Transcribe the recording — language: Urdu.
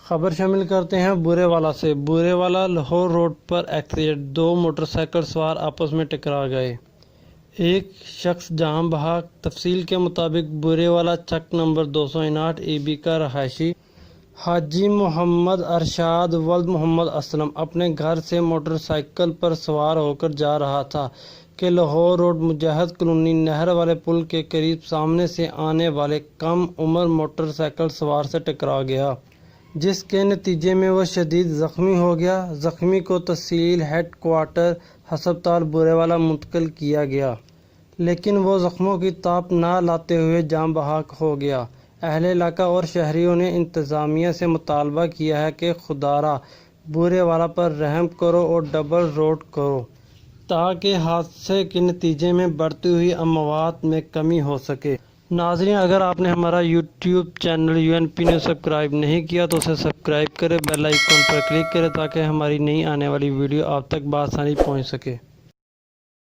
خبر شامل کرتے ہیں بورے والا سے۔ بورے والا لاہور روڈ پر ایکسیڈنٹ، 2 موٹر سائیکل سوار آپس میں ٹکرا گئے، ایک شخص جاں بحق۔ تفصیل کے مطابق بورے والا چک نمبر 259 AB کا رہائشی حاجی محمد ارشاد ولد محمد اسلم اپنے گھر سے موٹر سائیکل پر سوار ہو کر جا رہا تھا کہ لاہور روڈ مجاہد کالونی نہر والے پل کے قریب سامنے سے آنے والے کم عمر موٹر سائیکل سوار سے ٹکرا گیا، جس کے نتیجے میں وہ شدید زخمی ہو گیا۔ زخمی کو تحصیل ہیڈ کوارٹر ہسپتال بورے والا منتقل کیا گیا، لیکن وہ زخموں کی تاب نہ لاتے ہوئے جاں بحق ہو گیا۔ اہل علاقہ اور شہریوں نے انتظامیہ سے مطالبہ کیا ہے کہ خدارہ بورے والا پر رحم کرو اور ڈبل روڈ کرو تاکہ حادثے کے نتیجے میں بڑھتی ہوئی اموات میں کمی ہو سکے۔ ناظرین، اگر آپ نے ہمارا YouTube channel UNP news subscribe نہیں کیا تو اسے سبسکرائب کریں، بیل آئیکن پر کلک کریں تاکہ ہماری نئی آنے والی ویڈیو آپ تک بآسانی پہنچ سکے۔